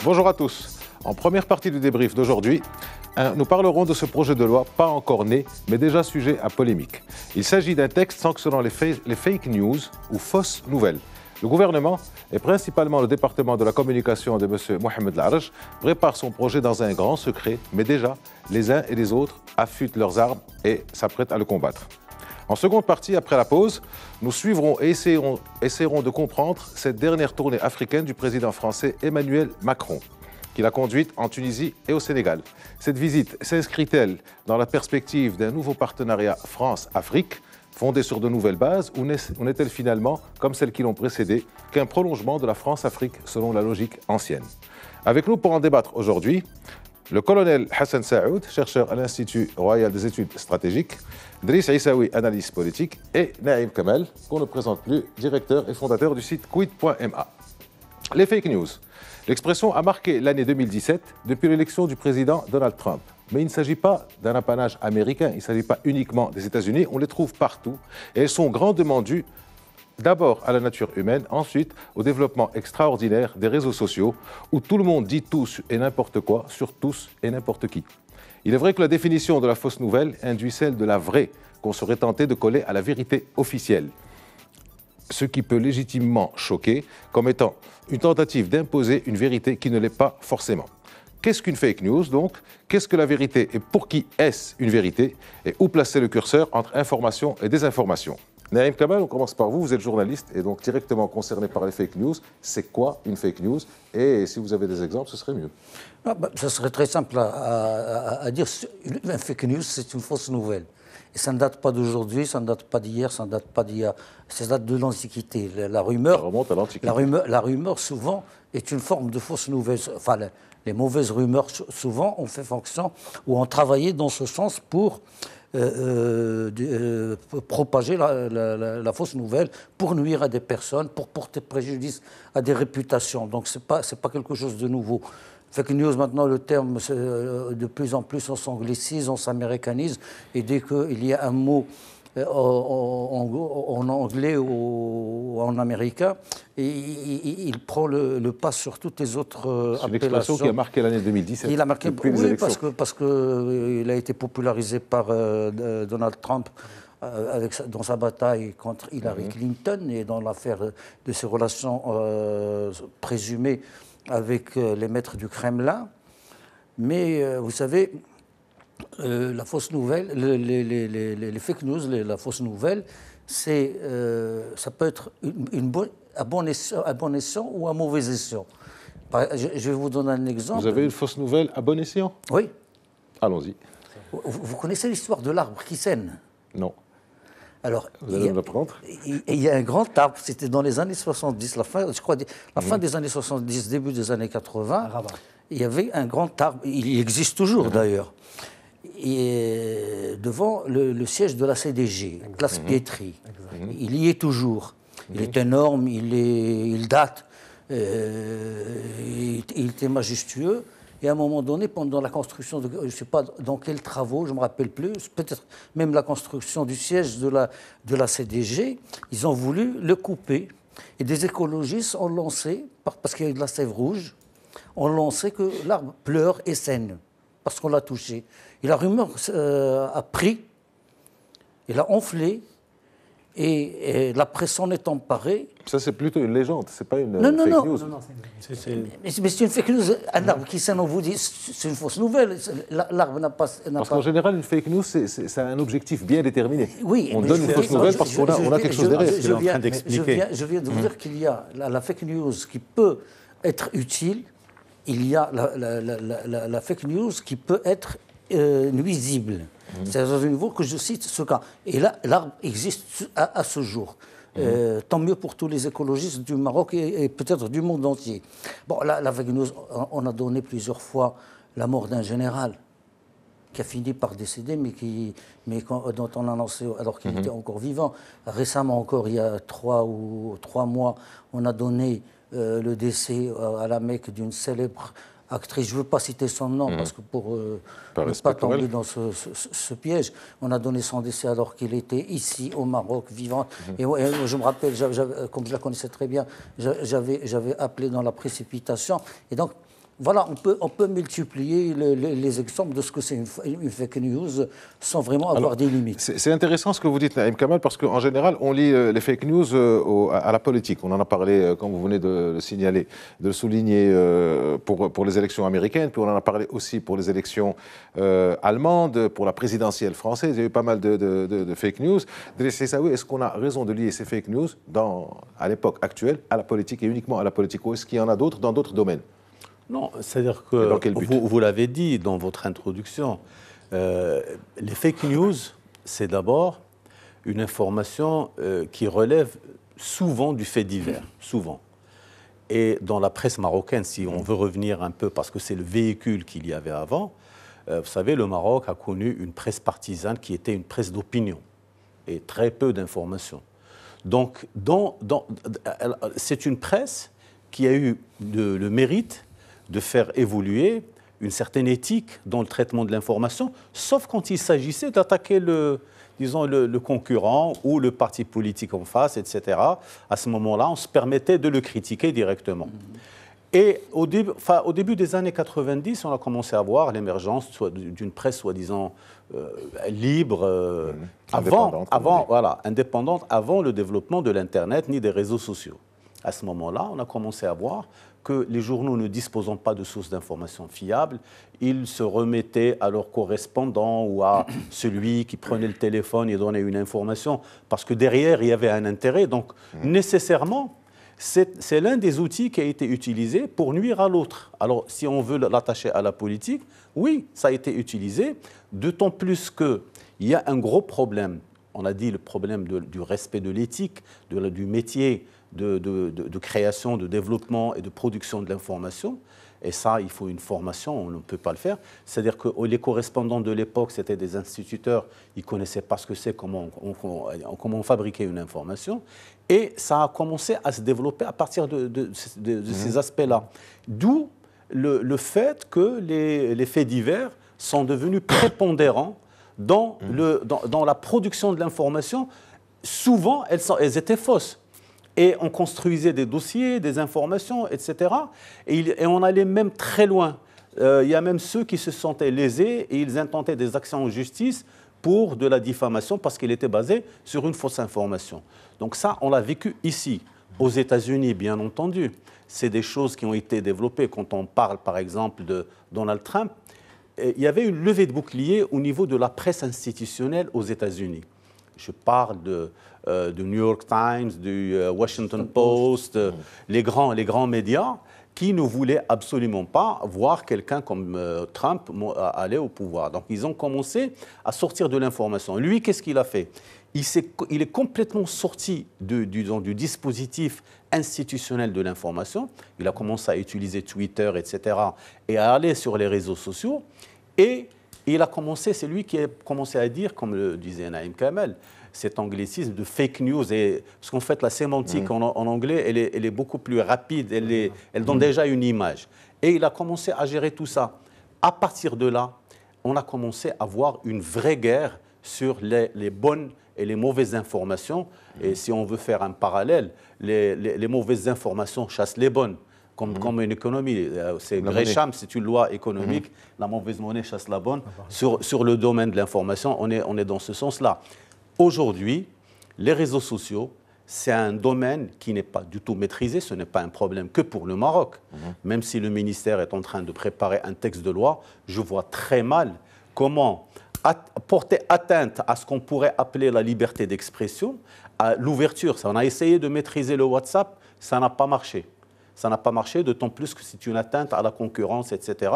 Bonjour à tous. En première partie du débrief d'aujourd'hui, nous parlerons de ce projet de loi pas encore né, mais déjà sujet à polémique. Il s'agit d'un texte sanctionnant les fake news ou fausses nouvelles. Le gouvernement, et principalement le département de la communication de M. Mohamed Larj, prépare son projet dans un grand secret, mais déjà, les uns et les autres affûtent leurs armes et s'apprêtent à le combattre. En seconde partie, après la pause, nous suivrons et essaierons de comprendre cette dernière tournée africaine du président français Emmanuel Macron, qu'il a conduite en Tunisie et au Sénégal. Cette visite s'inscrit-elle dans la perspective d'un nouveau partenariat France-Afrique, fondé sur de nouvelles bases, ou n'est-elle finalement, comme celles qui l'ont précédée, qu'un prolongement de la France-Afrique selon la logique ancienne? Avec nous pour en débattre aujourd'hui, le colonel Hassan Saoud, chercheur à l'Institut royal des études stratégiques, Driss Issaoui, analyste politique, et Naïm Kamal, qu'on ne présente plus, directeur et fondateur du site quid.ma. Les fake news. L'expression a marqué l'année 2017 depuis l'élection du président Donald Trump. Mais il ne s'agit pas d'un apanage américain, il ne s'agit pas uniquement des États-Unis, on les trouve partout et elles sont grandement dues d'abord à la nature humaine, ensuite au développement extraordinaire des réseaux sociaux où tout le monde dit tout et n'importe quoi sur tous et n'importe qui. Il est vrai que la définition de la fausse nouvelle induit celle de la vraie qu'on serait tenté de coller à la vérité officielle. Ce qui peut légitimement choquer comme étant une tentative d'imposer une vérité qui ne l'est pas forcément. Qu'est-ce qu'une fake news donc? Qu'est-ce que la vérité et pour qui est-ce une vérité? Et où placer le curseur entre information et désinformation? Naïm Kamal, on commence par vous, vous êtes journaliste et donc directement concerné par les fake news. C'est quoi une fake news? Et si vous avez des exemples, ce serait mieux. Ça serait très simple à dire. Une fake news, c'est une fausse nouvelle. Et ça ne date pas d'aujourd'hui, ça ne date pas d'hier, ça ne date pas d'hier. Ça date de l'Antiquité. La rumeur, ça remonte à l'Antiquité. La rumeur, souvent, est une forme de fausse nouvelle. Enfin, les mauvaises rumeurs, souvent, ont fait fonction ou ont travaillé dans ce sens pour propager la fausse nouvelle, pour nuire à des personnes, pour porter préjudice à des réputations. Donc, c'est pas quelque chose de nouveau. Fake news, maintenant, le terme, de plus en plus, on s'anglicise, on s'américanise, et dès qu'il y a un mot en anglais ou en américain, il prend le pas sur toutes les autres appellations. C'est une expression qui a marqué l'année 2017. Il a marqué, oui, parce qu'il a été popularisé par Donald Trump dans sa bataille contre Hillary Clinton et dans l'affaire de ses relations présumées avec les maîtres du Kremlin. Mais vous savez, la fausse nouvelle, les fake news, la fausse nouvelle, ça peut être à bon escient ou à mauvais escient. Je vais vous donner un exemple. Vous avez une fausse nouvelle à bon escient? Oui. Allons-y. Vous connaissez l'histoire de l'arbre qui saigne? Non. Alors, vous allez me l'apprendre. Il y a un grand arbre, c'était dans les années 70, la fin des années 70, début des années 80, il y avait un grand arbre, il existe toujours d'ailleurs, et devant le siège de la CDG, Place Pietri. Il y est toujours. Il est énorme, il date, il était majestueux. Et à un moment donné, pendant la construction, je ne sais pas dans quels travaux, je ne me rappelle plus, peut-être même la construction du siège de la CDG, ils ont voulu le couper. Et des écologistes ont lancé, parce qu'il y a eu de la sève rouge, ont lancé que l'arbre pleure et saigne, parce qu'on l'a touché. Et la rumeur a pris, elle a enflé, et la presse s'en est emparée. Ça, c'est plutôt une légende, c'est pas une fake news. Non, mais c'est une fake news. Un arbre qui saigne, on vous dit, c'est une fausse nouvelle. L'arbre n'a pas... Parce qu'en général, une fake news, c'est un objectif bien déterminé. Oui, on donne une fausse nouvelle parce qu'on a quelque chose derrière. Je viens de vous dire qu'il y a la fake news qui peut être utile, il y a la fake news qui peut être nuisible. C'est à ce niveau que je cite ce cas. Et là, l'arbre existe à ce jour. Tant mieux pour tous les écologistes du Maroc et peut-être du monde entier. Bon, la fake news, on a donné plusieurs fois la mort d'un général qui a fini par décéder, dont on a annoncé alors qu'il était encore vivant. Récemment encore, il y a 3 mois, on a donné le décès à la Mecque d'une célèbre actrice. Je ne veux pas citer son nom parce que pour ne pas tomber dans ce piège, on a donné son décès alors qu'il était ici au Maroc, vivant. Et je me rappelle, comme je la connaissais très bien, j'avais appelé dans la précipitation. Et donc, Voilà, on peut multiplier les exemples de ce que c'est une fake news sans vraiment avoir des limites. C'est intéressant ce que vous dites, Naïm Kamal, parce qu'en général, on lit les fake news à la politique. On en a parlé, comme vous venez de le signaler, de le souligner pour les élections américaines, puis on en a parlé aussi pour les élections allemandes, pour la présidentielle française. Il y a eu pas mal de fake news. Est-ce qu'on a raison de lier ces fake news à l'époque actuelle à la politique et uniquement à la politique, ou est-ce qu'il y en a d'autres dans d'autres domaines? Non, c'est-à-dire que vous l'avez dit dans votre introduction, les fake news, c'est d'abord une information qui relève souvent du fait divers, souvent. Et dans la presse marocaine, si on veut revenir un peu, parce que c'est le véhicule qu'il y avait avant, vous savez, le Maroc a connu une presse partisane qui était une presse d'opinion et très peu d'informations. Donc, c'est une presse qui a eu le mérite de faire évoluer une certaine éthique dans le traitement de l'information, sauf quand il s'agissait d'attaquer le concurrent ou le parti politique en face, etc. À ce moment-là, on se permettait de le critiquer directement. Et au début des années 90, on a commencé à voir l'émergence d'une presse soi-disant libre, indépendante, avant le développement de l'Internet ni des réseaux sociaux. À ce moment-là, on a commencé à voir que les journaux ne disposant pas de sources d'informations fiables, ils se remettaient à leur correspondant ou à celui qui prenait le téléphone et donnait une information, parce que derrière, il y avait un intérêt. Donc, nécessairement, c'est l'un des outils qui a été utilisé pour nuire à l'autre. Alors, si on veut l'attacher à la politique, oui, ça a été utilisé, d'autant plus qu'il y a un gros problème. On a dit le problème du respect de l'éthique, du métier, de création, de développement et de production de l'information. Et ça, il faut une formation, on ne peut pas le faire. C'est-à-dire que les correspondants de l'époque, c'était des instituteurs, ils ne connaissaient pas ce que c'est, comment on fabriquait une information. Et ça a commencé à se développer à partir de ces aspects-là. D'où le fait que les faits divers sont devenus prépondérants dans la production de l'information. Souvent, elles étaient fausses. Et on construisait des dossiers, des informations, etc. Et on allait même très loin. Il y a même ceux qui se sentaient lésés et ils intentaient des actions en justice pour de la diffamation parce qu'il était basé sur une fausse information. Donc ça, on l'a vécu ici, aux États-Unis, bien entendu. C'est des choses qui ont été développées. Quand on parle, par exemple, de Donald Trump, il y avait une levée de bouclier au niveau de la presse institutionnelle aux États-Unis. Je parle du New York Times, du Washington Post, les grands médias qui ne voulaient absolument pas voir quelqu'un comme Trump aller au pouvoir. Donc, ils ont commencé à sortir de l'information. Lui, qu'est-ce qu'il a fait ? Il est complètement sorti du dispositif institutionnel de l'information. Il a commencé à utiliser Twitter, etc., et à aller sur les réseaux sociaux. Et c'est lui qui a commencé à dire, comme le disait Naïm Kamal, cet anglicisme de fake news. Parce qu'en fait, la sémantique en anglais, elle est beaucoup plus rapide, elle donne déjà une image. Et il a commencé à gérer tout ça. À partir de là, on a commencé à voir une vraie guerre sur les bonnes et les mauvaises informations. Et si on veut faire un parallèle, les mauvaises informations chassent les bonnes. Comme une économie. C'est Gresham, c'est une loi économique. La mauvaise monnaie chasse la bonne. Sur le domaine de l'information, on est dans ce sens-là. Aujourd'hui, les réseaux sociaux, c'est un domaine qui n'est pas du tout maîtrisé. Ce n'est pas un problème que pour le Maroc. Même si le ministère est en train de préparer un texte de loi, je vois très mal comment porter atteinte à ce qu'on pourrait appeler la liberté d'expression, à l'ouverture. On a essayé de maîtriser le WhatsApp, ça n'a pas marché. Ça n'a pas marché, d'autant plus que c'est une atteinte à la concurrence, etc.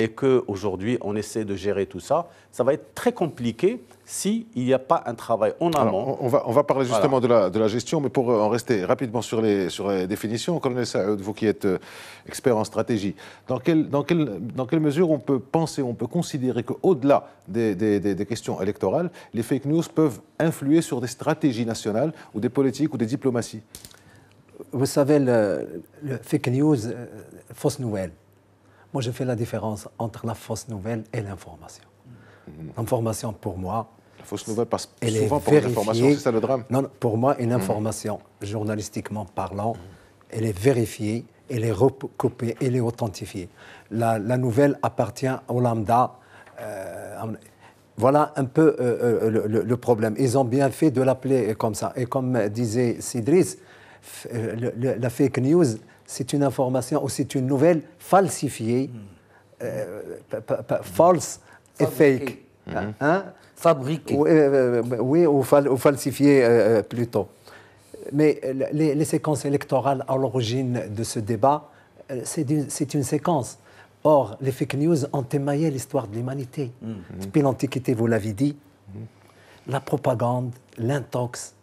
Et qu'aujourd'hui, on essaie de gérer tout ça. Ça va être très compliqué s'il n'y a pas un travail en amont. On va parler justement de la gestion, mais pour en rester rapidement sur les définitions, Colonel Saoud, vous qui êtes expert en stratégie, dans quelle mesure on peut penser, on peut considérer qu'au-delà des questions électorales, les fake news peuvent influer sur des stratégies nationales ou des politiques ou des diplomaties ? Vous savez, le fake news, fausse nouvelle. Moi, je fais la différence entre la fausse nouvelle et l'information. L'information, pour moi... La fausse nouvelle passe souvent par l'information, c'est ça le drame ? Non, pour moi, une information, journalistiquement parlant, elle est vérifiée elle est recoupée, elle est authentifiée. La nouvelle appartient au lambda. Voilà un peu le problème. Ils ont bien fait de l'appeler comme ça. Et comme disait Sidris, la fake news, c'est une information ou c'est une nouvelle falsifiée, false et fake. Hein? Fabriquée. Oui, ou falsifiée plutôt. Mais les séquences électorales à l'origine de ce débat, c'est une séquence. Or, les fake news ont émaillé l'histoire de l'humanité. Depuis l'Antiquité, vous l'avez dit, la propagande, l'intox,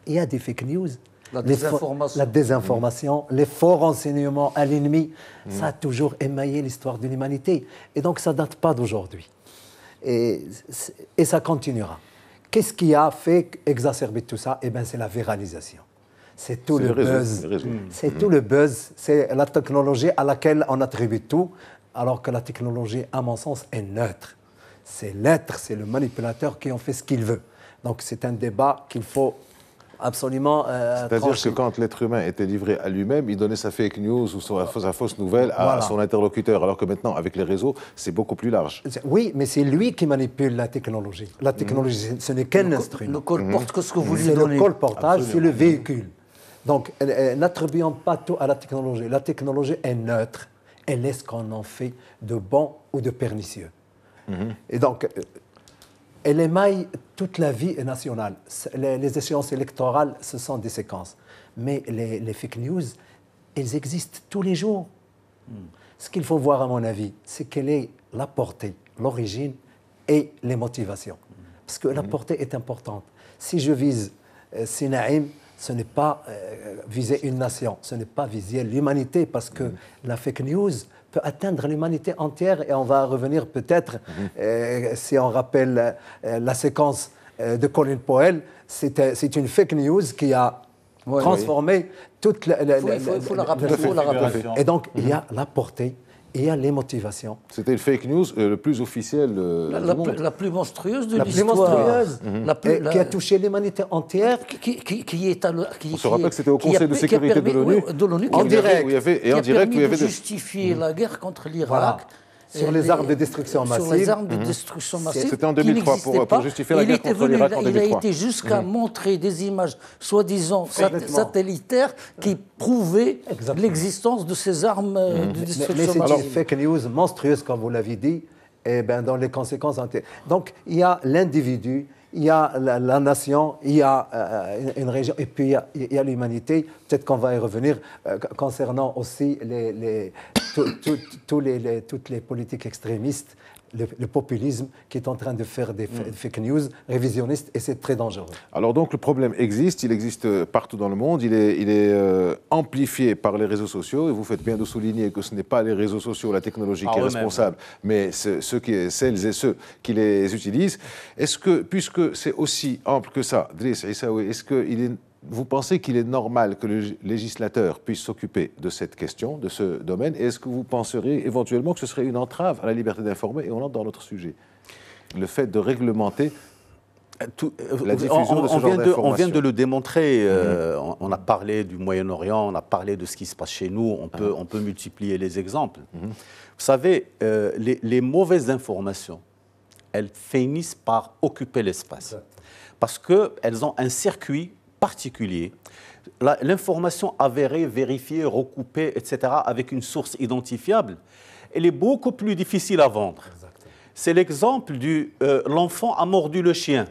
il y a des fake news. La désinformation. La désinformation, les faux renseignements à l'ennemi, ça a toujours émaillé l'histoire de l'humanité. Et donc, ça ne date pas d'aujourd'hui. Et ça continuera. Qu'est-ce qui a fait exacerber tout ça? Eh bien, c'est la viralisation. C'est tout le buzz. C'est tout le buzz. C'est la technologie à laquelle on attribue tout, alors que la technologie, à mon sens, est neutre. C'est l'être, c'est le manipulateur qui en fait ce qu'il veut. Donc, c'est un débat qu'il faut absolument C'est-à-dire que quand l'être humain était livré à lui-même, il donnait sa fake news ou sa fausse nouvelle à son interlocuteur, alors que maintenant, avec les réseaux, c'est beaucoup plus large. Oui, mais c'est lui qui manipule la technologie. La technologie, ce n'est qu'un instrument. Le colporte que ce que vous lui C'est donnez. le colportage, c'est le véhicule. Donc, n'attribuons pas tout à la technologie. La technologie est neutre. Elle est ce qu'on en fait de bon ou de pernicieux. Et donc, elle émaille toute la vie nationale. Les échéances électorales, ce sont des séquences. Mais les fake news, elles existent tous les jours. Ce qu'il faut voir, à mon avis, c'est quelle est la portée, l'origine et les motivations. Parce que la portée est importante. Si je vise Sinaïm, ce n'est pas viser une nation, ce n'est pas viser l'humanité, parce que la fake news peut atteindre l'humanité entière, et on va revenir peut-être, si on rappelle la séquence de Colin Powell, c'est une fake news qui a transformé toute la... Il faut la rappeler. Et donc, il y a la portée, il y a les motivations. C'était une fake news le plus officiel du monde. La plus monstrueuse de La plus l'histoire. monstrueuse, qui a touché l'humanité entière. On se rappelle que c'était au Conseil de sécurité de l'ONU. En direct. Et en direct, il y avait justifier la guerre contre l'Irak. Voilà. Sur les armes de destruction massive. Sur les armes de destruction massive. C'était en 2003 pour justifier la guerre contre l'Irak en 2003. Il a été jusqu'à montrer des images soi-disant satellitaires qui prouvaient l'existence de ces armes de destruction massive. Mais c'est une fake news monstrueuse, comme vous l'avez dit, et ben dans les conséquences. Donc, il y a l'individu, il y a la nation, il y a une région, et puis il y a l'humanité. Peut-être qu'on va y revenir concernant aussi toutes les politiques extrémistes, le populisme qui est en train de faire des fake news révisionnistes, et c'est très dangereux. Alors donc le problème existe, il existe partout dans le monde, il est amplifié par les réseaux sociaux, et vous faites bien de souligner que ce n'est pas les réseaux sociaux, la technologie qui est responsable, mais celles et ceux qui les utilisent. Est-ce que, puisque c'est aussi ample que ça, Driss Issaoui, vous pensez qu'il est normal que le législateur puisse s'occuper de cette question, de ce domaine? Et est-ce que vous penseriez éventuellement que ce serait une entrave à la liberté d'informer? Et on entre dans notre sujet. Le fait de réglementer la diffusion de ce genre d'informations. On vient de le démontrer. On a parlé du Moyen-Orient, on a parlé de ce qui se passe chez nous. On peut multiplier les exemples. Vous savez, les mauvaises informations, elles finissent par occuper l'espace. Parce qu'elles ont un circuit particulier, l'information avérée, vérifiée, recoupée, etc., avec une source identifiable, elle est beaucoup plus difficile à vendre. C'est l'exemple du l'enfant a mordu le chien,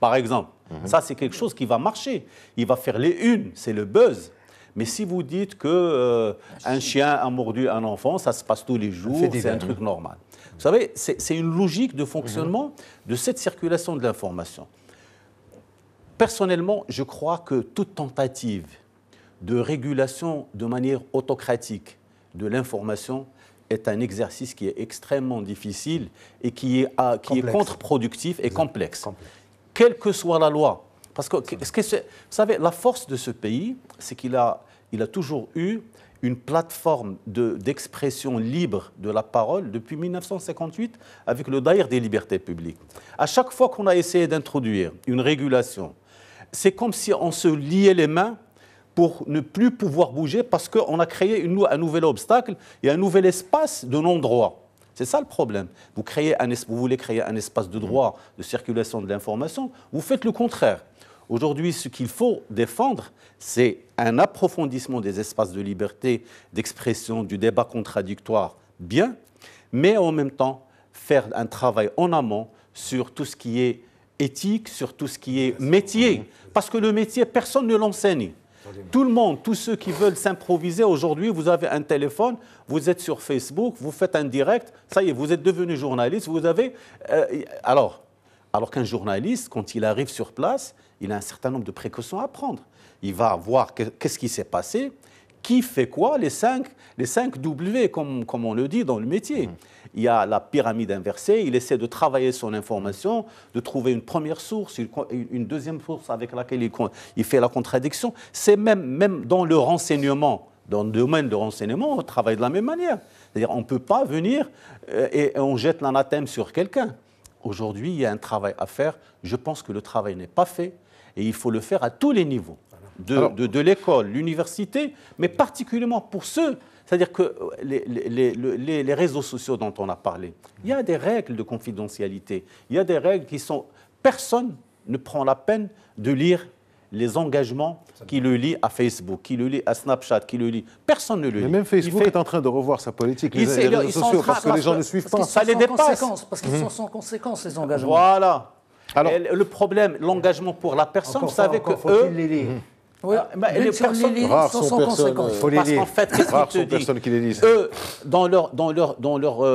par exemple. Ça, c'est quelque chose qui va marcher. Il va faire les unes, c'est le buzz. Mais si vous dites qu'un chien a mordu un enfant, ça se passe tous les jours, c'est un truc normal. Vous savez, c'est une logique de fonctionnement de cette circulation de l'information. Personnellement, je crois que toute tentative de régulation de manière autocratique de l'information est un exercice qui est extrêmement difficile et qui est contre-productif et complexe. Quelle que soit la loi. Parce que, vous savez, la force de ce pays, c'est qu'il a toujours eu une plateforme d'expression libre de la parole depuis 1958 avec le Daïr des libertés publiques. À chaque fois qu'on a essayé d'introduire une régulation, c'est comme si on se liait les mains pour ne plus pouvoir bouger parce qu'on a créé un nouvel obstacle et un nouvel espace de non-droit. C'est ça le problème. Vous voulez créer un espace de droit, de circulation de l'information, vous faites le contraire. Aujourd'hui, ce qu'il faut défendre, c'est un approfondissement des espaces de liberté, d'expression, du débat contradictoire, bien, mais en même temps, faire un travail en amont sur tout ce qui est éthique, sur tout ce qui est métier. Parce que le métier, personne ne l'enseigne. Tout le monde, tous ceux qui veulent s'improviser, aujourd'hui, vous avez un téléphone, vous êtes sur Facebook, vous faites un direct, ça y est, vous êtes devenu journaliste, vous avez... Alors qu'un journaliste, quand il arrive sur place, il a un certain nombre de précautions à prendre. Il va voir qu'est-ce qui s'est passé, qui fait quoi, les 5 W, comme on le dit dans le métier. Il y a la pyramide inversée, il essaie de travailler son information, de trouver une première source, une deuxième source avec laquelle il fait la contradiction. C'est même dans le renseignement, dans le domaine de renseignement, on travaille de la même manière. C'est-à-dire on ne peut pas venir et on jette l'anathème sur quelqu'un. Aujourd'hui, il y a un travail à faire. Je pense que le travail n'est pas fait et il faut le faire à tous les niveaux, de l'école, l'université, mais particulièrement pour ceux, c'est-à-dire que les réseaux sociaux dont on a parlé, il y a des règles de confidentialité, il y a des règles qui sont... Personne ne prend la peine de lire les engagements qui le lient à Facebook, qui le lit à Snapchat, qui le lit. Personne ne le lit. Mais même Facebook est en train de revoir sa politique, les réseaux sociaux, parce que les gens ne suivent pas. Ça les dépasse. Parce qu'ils sont sans conséquence, ces engagements. Voilà. Alors, le problème, l'engagement pour la personne, vous savez que eux... Oui, les personnes sont sans conséquence. Parce qu'en fait, qu'est-ce qu'ils te disent ? Eux, dans leur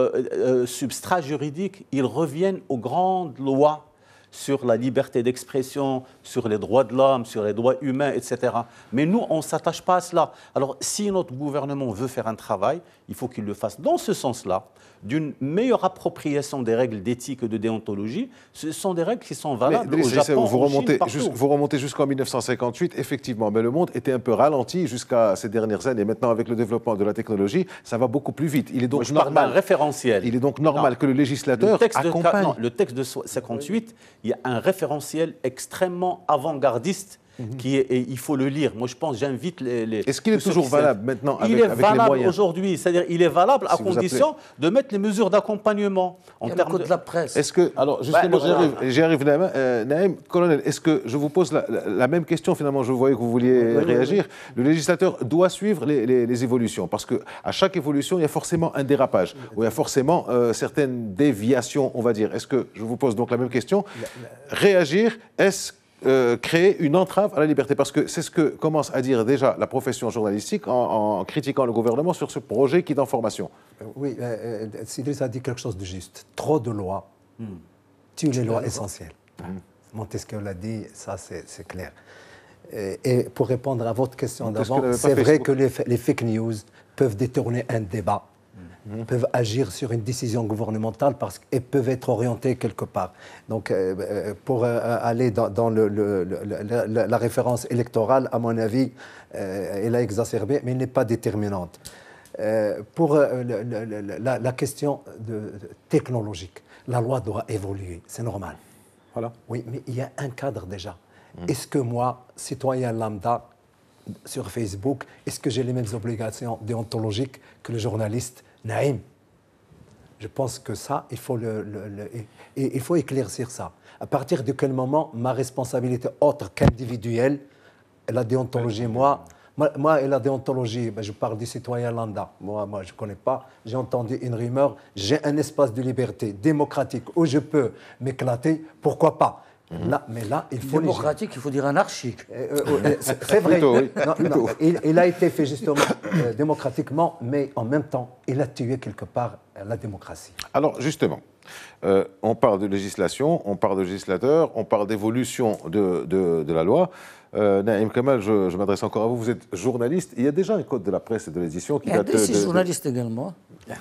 substrat juridique, ils reviennent aux grandes lois sur la liberté d'expression, sur les droits de l'homme, sur les droits humains, etc. Mais nous, on ne s'attache pas à cela. Alors, si notre gouvernement veut faire un travail, il faut qu'il le fasse dans ce sens-là, d'une meilleure appropriation des règles d'éthique et de déontologie. Ce sont des règles qui sont valables au Japon, en Chine, partout. Vous remontez jusqu'en 1958, effectivement, mais le monde était un peu ralenti jusqu'à ces dernières années. Maintenant, avec le développement de la technologie, ça va beaucoup plus vite. Il est donc normal, référentiel. Il est donc normal que le législateur accompagne. Le texte de 58, il y a un référentiel extrêmement avant-gardiste. Il faut le lire. Moi, je pense, j'invite les... Est-ce qu'il est toujours valable maintenant avec, il est avec les moyens ? valable aujourd'hui, c'est-à-dire il est valable à condition de mettre les mesures d'accompagnement en termes de la presse. Est-ce que, alors justement, j'y arrive, Naïm, colonel, est-ce que je vous pose la même question finalement, je voyais que vous vouliez réagir. Le législateur doit suivre les évolutions parce qu'à chaque évolution, il y a forcément un dérapage, ou il y a forcément certaines déviations, on va dire. Est-ce que, je vous pose donc la même question, réagir, est-ce créer une entrave à la liberté, parce que c'est ce que commence à dire déjà la profession journalistique en critiquant le gouvernement sur ce projet qui est en formation. Oui, Sidris a dit quelque chose de juste. Trop de lois tuent les lois essentielles. Montesquieu l'a dit, ça c'est clair. Et pour répondre à votre question d'avant, c'est vrai que les fake news peuvent détourner un débat, peuvent agir sur une décision gouvernementale et peuvent être orientés quelque part. Donc, pour aller dans la référence électorale, à mon avis, elle a exacerbé, mais elle n'est pas déterminante. Pour la question technologique, la loi doit évoluer, c'est normal. Voilà. Oui, mais il y a un cadre déjà. Est-ce que moi, citoyen lambda, sur Facebook, est-ce que j'ai les mêmes obligations déontologiques que le journaliste Naïm? Je pense que ça, il faut éclaircir ça. À partir de quel moment ma responsabilité autre qu'individuelle, la déontologie, moi et la déontologie, je parle du citoyen lambda. Moi je ne connais pas. J'ai entendu une rumeur. J'ai un espace de liberté démocratique où je peux m'éclater. Pourquoi pas? Mais là, il faut... Démocratique, il faut dire anarchique. C'est vrai. Plutôt, oui. Non, il a été fait justement démocratiquement, mais en même temps, il a tué quelque part la démocratie. Alors, justement, on parle de législation, on parle de législateur, on parle d'évolution de la loi. Naïm Kamal, je m'adresse encore à vous. Vous êtes journaliste. Il y a déjà un code de la presse et de l'édition qui date de... Idriss est journaliste également.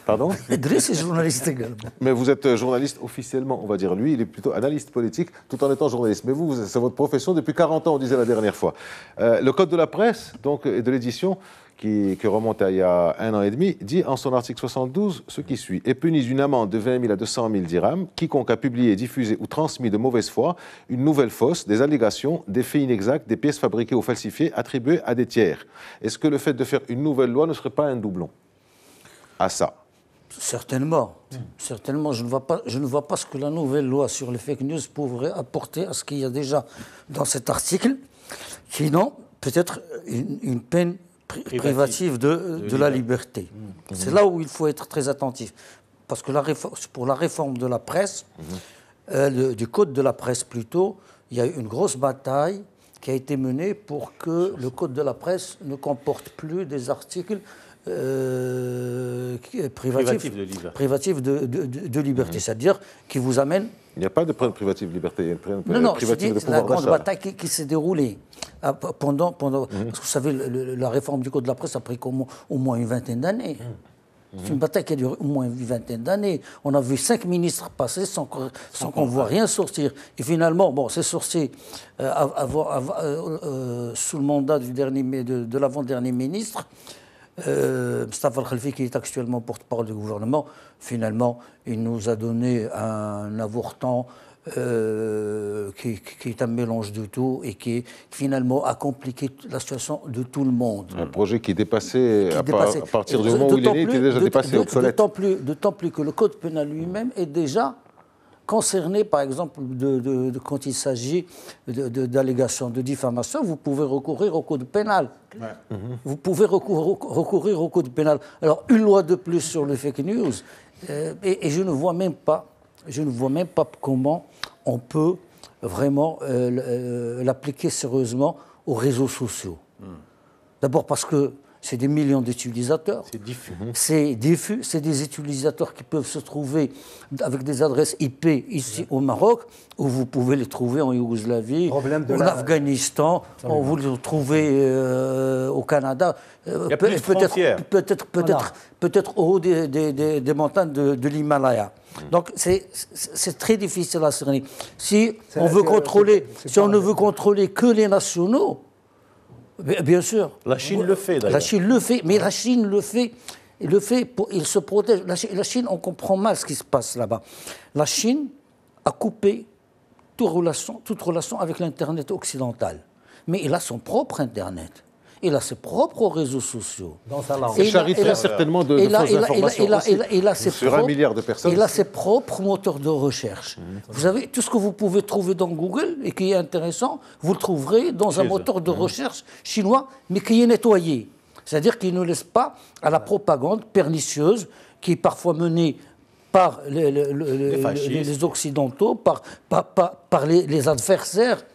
Pardon? Idriss est journaliste également. Mais vous êtes journaliste officiellement, on va dire. Lui, il est plutôt analyste politique tout en étant journaliste. Mais vous c'est votre profession depuis 40 ans, on disait la dernière fois. Le code de la presse donc, et de l'édition qui remonte à il y a 1 an et demi, dit en son article 72 ce qui suit. Est puni d'une amende de 20 000 à 200 000 dirhams quiconque a publié, diffusé ou transmis de mauvaise foi une nouvelle fausse, des allégations, des faits inexacts, des pièces fabriquées ou falsifiées attribuées à des tiers. Est-ce que le fait de faire une nouvelle loi ne serait pas un doublon à ça? Certainement. Certainement. Je ne vois pas ce que la nouvelle loi sur les fake news pourrait apporter à ce qu'il y a déjà dans cet article. Sinon, peut-être une peine privative de la liberté. C'est là où il faut être très attentif. Parce que pour la réforme de la presse, du code de la presse plutôt, il y a eu une grosse bataille qui a été menée pour que le code de la presse ne comporte plus des articles privatifs de liberté. C'est-à-dire qui vous amènent... Il n'y a pas de privative de liberté, il y a une privative de pouvoir d'achat. La grande bataille qui s'est déroulée pendant parce que vous savez, la réforme du code de la presse a pris au moins une vingtaine d'années. C'est une bataille qui a duré au moins une vingtaine d'années. On a vu 5 ministres passer sans qu'on voit rien sortir. Et finalement, bon, c'est sorti sous le mandat de l'avant-dernier ministre, Mustafa Al-Khelfi, qui est actuellement porte-parole du gouvernement. Finalement, il nous a donné un avortant qui est un mélange de tout et qui finalement a compliqué la situation de tout le monde. Un projet qui dépassait, à partir du moment où il est né, était déjà dépassé, obsolète. D'autant plus que le code pénal lui-même est déjà concerné, par exemple, quand il s'agit d'allégations de diffamation, vous pouvez recourir au code pénal. Ouais. Vous pouvez recourir au code pénal. Alors, une loi de plus sur les fake news, et je ne vois même pas comment on peut vraiment l'appliquer sérieusement aux réseaux sociaux. D'abord parce que c'est des millions d'utilisateurs. C'est diffus. C'est diffus. C'est des utilisateurs qui peuvent se trouver avec des adresses IP ici au Maroc, où vous pouvez les trouver en Yougoslavie, en Afghanistan, où vous les trouvez au Canada. Peut-être au haut des montagnes de l'Himalaya. Donc c'est très difficile à cerner. Si on ne veut contrôler que les nationaux, bien sûr. La Chine le fait, d'ailleurs. La Chine le fait, mais la Chine le fait. Il se protège. La Chine, on comprend mal ce qui se passe là-bas. La Chine a coupé toute relation avec l'Internet occidental. Mais il a son propre Internet. Il a ses propres réseaux sociaux. Dans sa langue. Il charrie très certainement de fausses informations sur 1 milliard de personnes. Il a ses propres moteurs de recherche. Vous savez, tout ce que vous pouvez trouver dans Google et qui est intéressant, vous le trouverez dans un moteur de recherche chinois, mais qui est nettoyé. C'est-à-dire qu'il ne laisse pas à la propagande pernicieuse qui est parfois menée par les Occidentaux, par les adversaires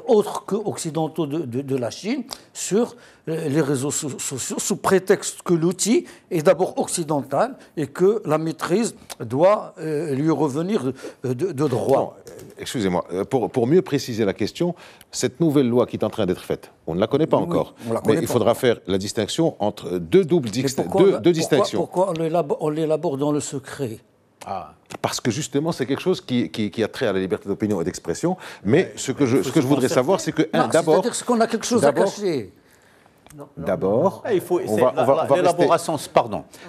autres qu'occidentaux de la Chine sur les réseaux sociaux, sous prétexte que l'outil est d'abord occidental et que la maîtrise doit lui revenir de droit. Non, excusez-moi, pour mieux préciser la question, cette nouvelle loi qui est en train d'être faite, on ne la connaît pas encore, mais il faudra faire la distinction entre deux distinctions. Pourquoi on l'élabore dans le secret ? Parce que justement, c'est quelque chose qui a trait à la liberté d'opinion et d'expression. Mais ce que je voudrais savoir, c'est que, d'abord... C'est-à-dire qu'on a quelque chose à cacher. D'abord,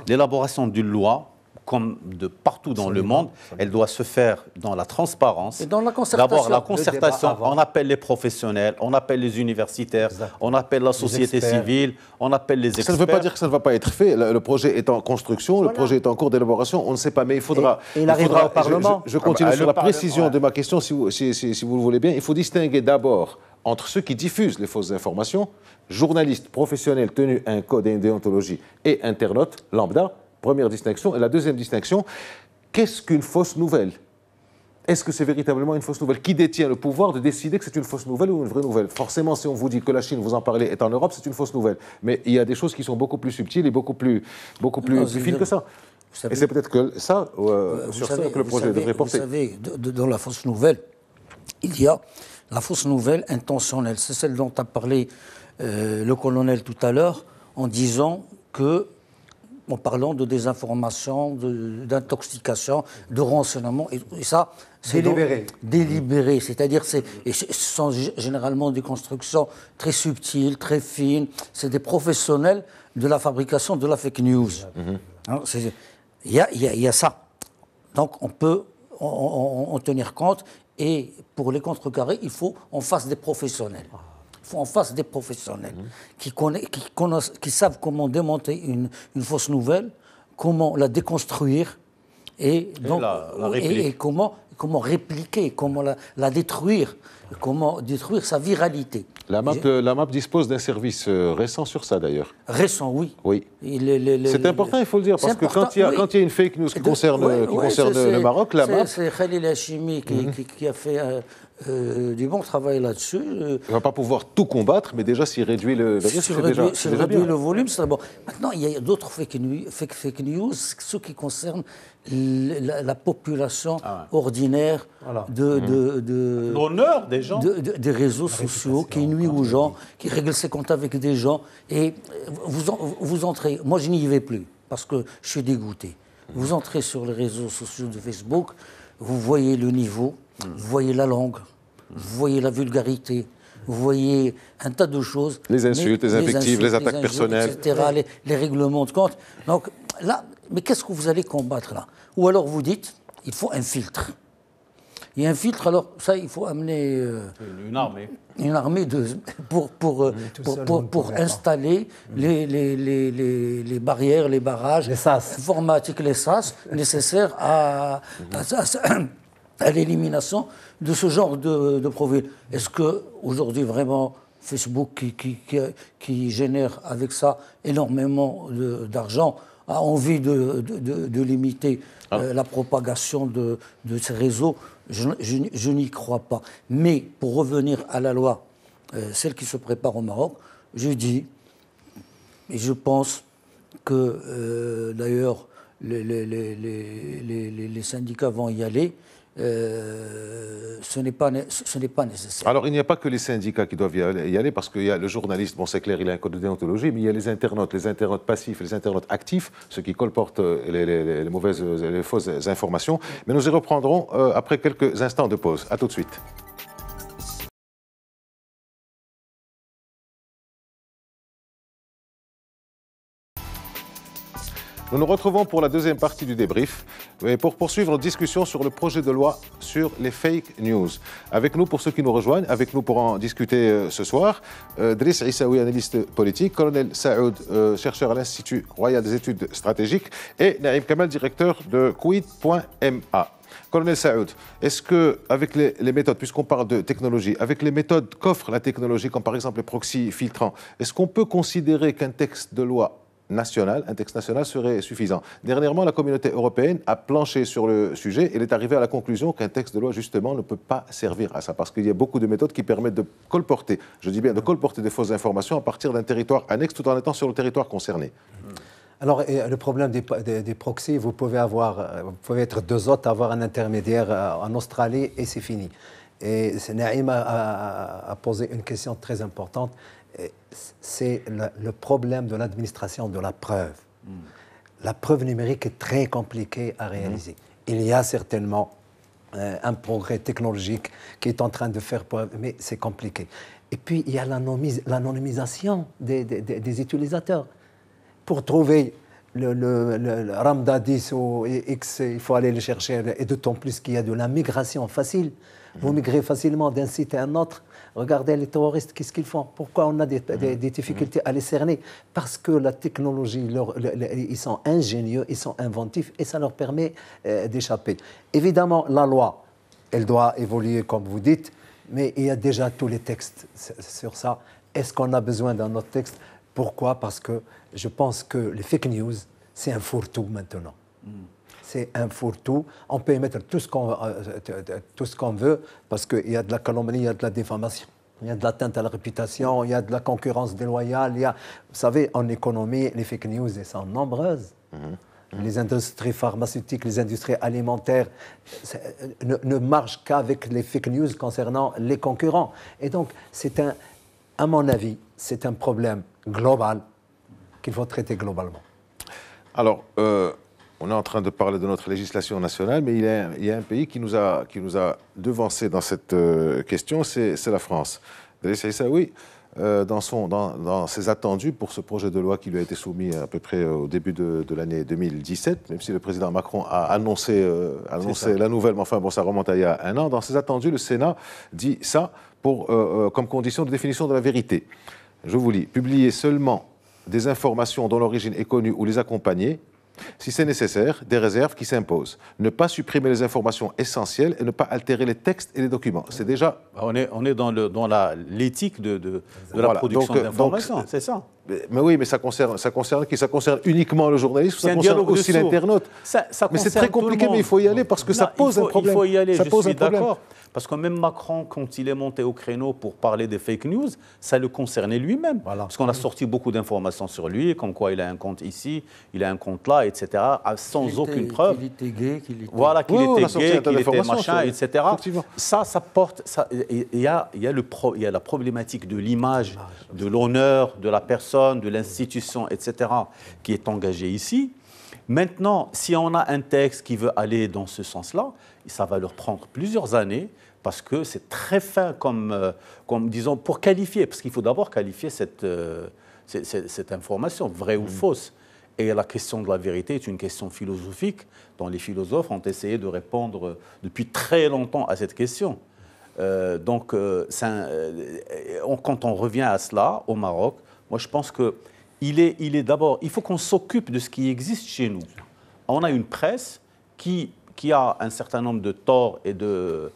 l'élaboration d'une loi, comme de partout dans le monde, elle doit se faire dans la transparence. Et dans la concertation. D'abord, la concertation, on appelle les professionnels, on appelle les universitaires, on appelle la société civile, on appelle les experts. Ça ne veut pas dire que ça ne va pas être fait. Le projet est en construction, le projet est en cours d'élaboration, on ne sait pas, mais il faudra... il arrivera au Parlement. Je continue sur la précision de ma question, si vous le voulez bien. Il faut distinguer d'abord entre ceux qui diffusent les fausses informations, journalistes professionnels tenus à un code et une déontologie, et internautes lambda. Première distinction. Et la deuxième distinction, qu'est-ce qu'une fausse nouvelle ? Est-ce que c'est véritablement une fausse nouvelle ? Qui détient le pouvoir de décider que c'est une fausse nouvelle ou une vraie nouvelle ? Forcément, si on vous dit que la Chine, vous en parlez, est en Europe, c'est une fausse nouvelle. Mais il y a des choses qui sont beaucoup plus subtiles et beaucoup plus fines que ça. Et c'est peut-être que ça, que le projet devrait porter. Vous savez, dans la fausse nouvelle, il y a la fausse nouvelle intentionnelle. C'est celle dont a parlé le colonel tout à l'heure, en disant que en parlant de désinformation, d'intoxication, de renseignement, et ça, c'est délibéré. Délibéré, c'est-à-dire ce sont généralement des constructions très subtiles, très fines, c'est des professionnels de la fabrication de la fake news. Hein, il y a ça. Donc on peut en tenir compte, et pour les contrecarrer, il faut en face des professionnels. Il faut en face des professionnels qui savent comment démonter une fausse nouvelle, comment la déconstruire et comment répliquer, comment la détruire, comment détruire sa viralité. La MAP dispose d'un service récent sur ça d'ailleurs. Récent, oui. Oui. C'est important, il faut le dire, parce que quand il y a une fake news qui concerne le Maroc, la MAP... C'est Khalil Hachimi qui a fait du bon travail là-dessus. Il ne va pas pouvoir tout combattre, mais déjà s'il réduit le risque, c'est déjà bien. Le volume, c'est bon. Maintenant, il y a d'autres fake news, ceux qui concernent la population ordinaire l'honneur des gens, des réseaux sociaux, qui nuit aux gens, qui règle ses comptes avec des gens. Et vous entrez, moi je n'y vais plus, parce que je suis dégoûté. Vous entrez sur les réseaux sociaux de Facebook, vous voyez le niveau, vous voyez la langue, vous voyez la vulgarité, vous voyez un tas de choses. Les insultes, les invectives, les attaques personnelles. Etc., les règlements de compte. Donc là, mais qu'est-ce que vous allez combattre là? Ou alors vous dites, il faut un filtre. Il y a un filtre, alors ça, il faut amener une armée. Une armée pour installer les barrières, les barrages informatiques, les SAS, nécessaires à l'élimination de ce genre de profil. Est-ce qu'aujourd'hui, vraiment, Facebook, qui génère avec ça énormément d'argent, a envie de limiter la propagation de ces réseaux? Je n'y crois pas. Mais pour revenir à la loi, celle qui se prépare au Maroc, je dis, et je pense que d'ailleurs les syndicats vont y aller, ce n'est pas nécessaire. Alors, il n'y a pas que les syndicats qui doivent y aller, parce qu'il y a le journaliste, bon, c'est clair, il a un code de déontologie, mais il y a les internautes passifs et les internautes actifs, ceux qui colportent les fausses informations. Mais nous y reprendrons après quelques instants de pause. À tout de suite. Nous nous retrouvons pour la deuxième partie du débrief et pour poursuivre notre discussion sur le projet de loi sur les fake news. Avec nous, pour ceux qui nous rejoignent, avec nous pour en discuter ce soir, Driss Issaoui, analyste politique, Colonel Saoud, chercheur à l'Institut Royal des études stratégiques, et Naïm Kamal, directeur de Quid.ma. Colonel Saoud, est-ce que, avec les méthodes, puisqu'on parle de technologie, avec les méthodes qu'offre la technologie, comme par exemple les proxys filtrants, est-ce qu'on peut considérer qu'un texte de loi un texte national serait suffisant? Dernièrement, la communauté européenne a planché sur le sujet et elle est arrivée à la conclusion qu'un texte de loi, justement, ne peut pas servir à ça, parce qu'il y a beaucoup de méthodes qui permettent de colporter, je dis bien de colporter des fausses informations à partir d'un territoire annexe tout en étant sur le territoire concerné. Alors, le problème des proxys, vous pouvez être deux autres, avoir un intermédiaire en Australie et c'est fini. Et Naïm a posé une question très importante. C'est le problème de l'administration de la preuve. La preuve numérique est très compliquée à réaliser. Il y a certainement un progrès technologique qui est en train de faire preuve, mais c'est compliqué. Et puis, il y a l'anonymisation des utilisateurs. Pour trouver le Ramda 10 ou X, il faut aller le chercher, et d'autant plus qu'il y a de la migration facile. Vous migrez facilement d'un site à un autre. Regardez les terroristes, qu'est-ce qu'ils font? Pourquoi on a des difficultés à les cerner? Parce que la technologie, ils sont ingénieux, ils sont inventifs et ça leur permet d'échapper. Évidemment, la loi, elle doit évoluer comme vous dites, mais il y a déjà tous les textes sur ça. Est-ce qu'on a besoin d'un autre texte? Pourquoi? Parce que je pense que les fake news, c'est un fourre-tout maintenant. C'est un fourre-tout. On peut y mettre tout ce qu'on veut, parce qu'il y a de la calomnie, il y a de la diffamation, il y a de l'atteinte à la réputation, il y a de la concurrence déloyale. Vous savez, en économie, les fake news, elles sont nombreuses. Les industries pharmaceutiques, les industries alimentaires ne marchent qu'avec les fake news concernant les concurrents. Et donc, à mon avis, c'est un problème global qu'il faut traiter globalement. Alors, on est en train de parler de notre législation nationale, mais il y a un pays qui nous a devancé dans cette question, c'est la France. Driss Aissaoui, dans ses attendus pour ce projet de loi qui lui a été soumis à peu près au début de l'année 2017, même si le président Macron a annoncé la nouvelle, mais enfin bon, ça remonte à il y a un an. Dans ses attendus, le Sénat dit ça comme condition de définition de la vérité. Je vous lis, publier seulement des informations dont l'origine est connue ou les accompagner, si c'est nécessaire, des réserves qui s'imposent. Ne pas supprimer les informations essentielles et ne pas altérer les textes et les documents. C'est déjà... On est dans l'éthique de la production d'informations, c'est ça. Mais oui, mais ça concerne qui? Ça concerne uniquement le journaliste ou ça concerne aussi l'internaute? Mais c'est très compliqué, mais il faut y aller parce que ça pose un problème. Il faut y aller, ça je pose suis un problème. d'accord. Parce que même Macron, quand il est monté au créneau pour parler des fake news, ça le concernait lui-même. Voilà. Parce qu'on a sorti beaucoup d'informations sur lui, comme quoi il a un compte ici, il a un compte là, etc., sans aucune preuve. Qu'il était gay, qu'il était... Voilà, qu'il était gay, qu'il était machin, etc. Ça porte... Il y a la problématique de l'image, de l'honneur de la personne, de l'institution, etc., qui est engagée ici. Maintenant, si on a un texte qui veut aller dans ce sens-là, ça va leur prendre plusieurs années parce que c'est très fin comme disons, pour qualifier, parce qu'il faut d'abord qualifier cette information, vraie ou fausse. Et la question de la vérité est une question philosophique dont les philosophes ont essayé de répondre depuis très longtemps à cette question. Quand on revient à cela, au Maroc, moi je pense que il faut qu'on s'occupe de ce qui existe chez nous. On a une presse qui a un certain nombre de torts et de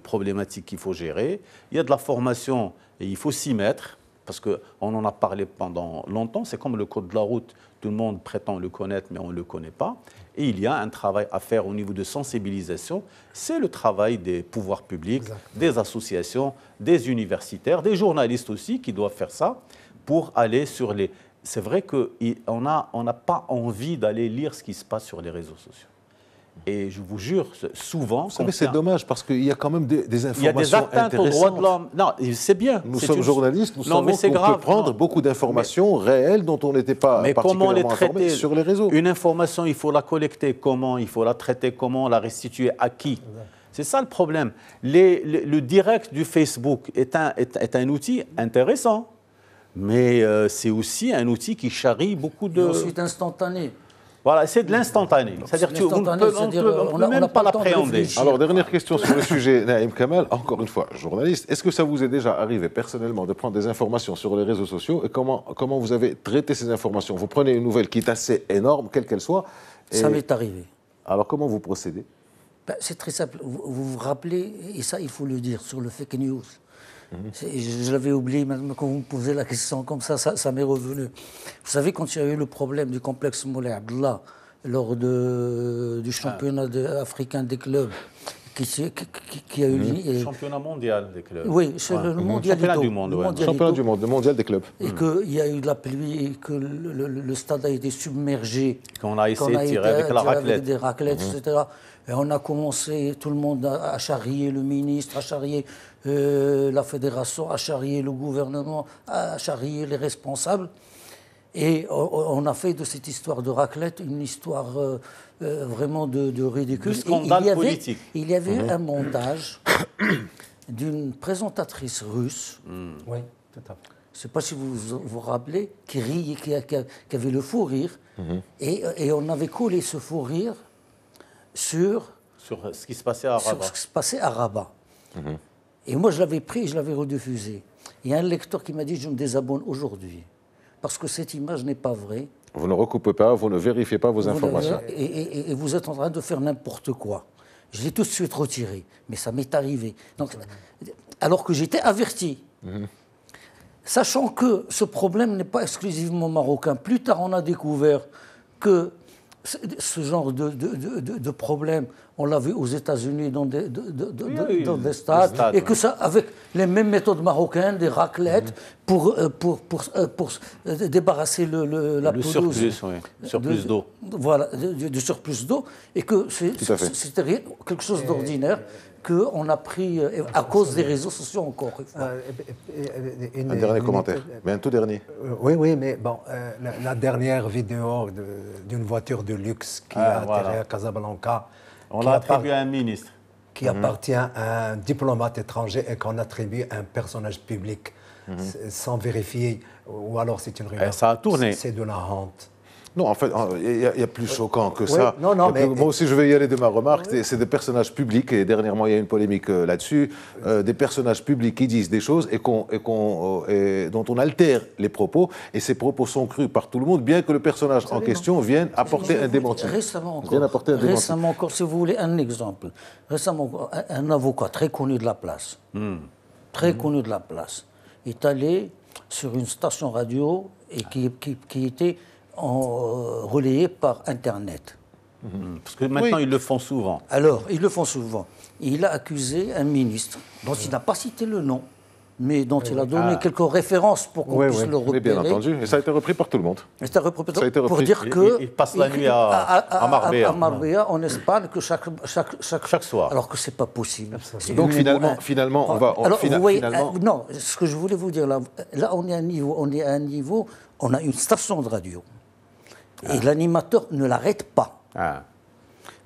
problématiques qu'il faut gérer. Il y a de la formation et il faut s'y mettre, parce qu'on en a parlé pendant longtemps. C'est comme le code de la route, tout le monde prétend le connaître, mais on ne le connaît pas. Et il y a un travail à faire au niveau de sensibilisation. C'est le travail des pouvoirs publics, des associations, des universitaires, des journalistes aussi qui doivent faire ça, pour aller sur les... C'est vrai qu'on n'a pas envie d'aller lire ce qui se passe sur les réseaux sociaux. Et je vous jure, souvent... Vous savez, c'est dommage, parce qu'il y a quand même des informations intéressantes. Il y a des atteintes aux droits de l'homme. Non, c'est bien. Nous sommes journalistes, nous savons qu'on peut prendre beaucoup d'informations réelles dont on n'était pas particulièrement informé sur les réseaux. Une information, il faut la collecter comment? Il faut la traiter comment? La restituer à qui? C'est ça le problème. Le direct du Facebook est un outil intéressant. Mais c'est aussi un outil qui charrie beaucoup de... Ensuite instantané. Voilà, c'est de l'instantané. C'est-à-dire qu'on ne peut même pas l'appréhender. Alors, dernière question sur le sujet, Naïm Kamal, encore une fois, journaliste. Est-ce que ça vous est déjà arrivé personnellement de prendre des informations sur les réseaux sociaux et comment vous avez traité ces informations? Vous prenez une nouvelle qui est assez énorme, quelle qu'elle soit. Ça m'est arrivé. Alors, comment vous procédez? C'est très simple. Vous vous rappelez, et ça, il faut le dire, sur le fake news. Je l'avais oublié, maintenant quand vous me posez la question comme ça m'est revenu. Vous savez, quand il y a eu le problème du complexe Moulay Abdallah lors du championnat africain des clubs, qui a eu le championnat mondial des clubs. Oui, c'est le championnat du monde. Championnat du monde, le mondial des clubs. Et qu'il y a eu de la pluie, et que le stade a été submergé. Qu'on a essayé de tirer avec la raclette. Avec des raclettes, etc. Et on a commencé, tout le monde à charrier le ministre, à charrier la fédération, à charrier le gouvernement, à charrier les responsables. Et on a fait de cette histoire de raclette une histoire vraiment de ridicule. De scandale politique. Il y avait eu un montage d'une présentatrice russe. Oui, tout à fait. Je ne sais pas si vous vous rappelez, qui riait, qui avait le fou rire. Et on avait collé ce fou rire sur ce qui se passait à Rabat. Sur ce qui se passait à Rabat. Et moi, je l'avais pris et je l'avais rediffusé. Il y a un lecteur qui m'a dit « Je me désabonne aujourd'hui, parce que cette image n'est pas vraie. » Vous ne recoupez pas, vous ne vérifiez pas vos informations. Et vous êtes en train de faire n'importe quoi. Je l'ai tout de suite retiré, mais ça m'est arrivé. Donc, alors que j'étais averti. Sachant que ce problème n'est pas exclusivement marocain. Plus tard, on a découvert que ce genre de problème, on l'a vu aux États-Unis dans des stades, et que ça, avec les mêmes méthodes marocaines, des raclettes, pour débarrasser la pelouse. Surplus d'eau. Voilà, du surplus d'eau, et que c'était quelque chose d'ordinaire, qu'on a pris, à cause des réseaux sociaux encore une fois. Un dernier commentaire, mais un tout dernier. Oui, mais bon, la dernière vidéo d'une voiture de luxe qui a atterri à Casablanca. On l'a attribué à un ministre. Qui appartient à un diplomate étranger et qu'on attribue à un personnage public sans vérifier, ou alors c'est une rumeur. Ça a tourné. C'est de la honte. Non, en fait, il y a plus choquant que Oui, ça. non, mais... Moi aussi, je vais y aller de ma remarque. C'est des personnages publics, et dernièrement, il y a eu une polémique là-dessus, des personnages publics qui disent des choses et dont on altère les propos, et ces propos sont crus par tout le monde, bien que le personnage en question vienne apporter un démenti. Récemment encore, si vous voulez un exemple, récemment, un avocat très connu de la place, est allé sur une station radio et qui était relayé par Internet. Parce que maintenant, ils le font souvent. Alors, ils le font souvent. Il a accusé un ministre dont il n'a pas cité le nom, mais dont il a donné quelques références pour qu'on puisse le repérer. Bien entendu, et ça a été repris par tout le monde. Pour dire que... Il passe la nuit à Marbella. À Marbella, en Espagne, que chaque soir. Alors que ce n'est pas possible. Donc finalement, on va... Alors, vous voyez, non, ce que je voulais vous dire, là on est à un niveau, on a une station de radio. Et l'animateur ne l'arrête pas.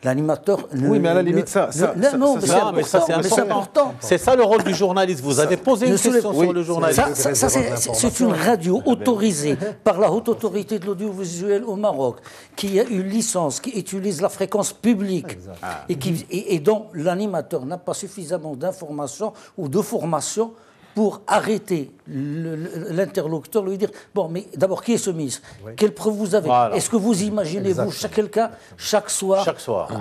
L'animateur... Oui, mais à la limite, ça c'est important. C'est ça le rôle du journaliste. Vous avez posé une question sur le journaliste. C'est une radio autorisée par la haute autorité de l'audiovisuel au Maroc, qui a une licence, qui utilise la fréquence publique et dont l'animateur n'a pas suffisamment d'informations ou de formation pour arrêter l'interlocuteur, lui dire « Bon, mais d'abord, qui est ce ministre? Quelle preuve vous avez? Est-ce que vous imaginez, vous, quelqu'un, chaque soir,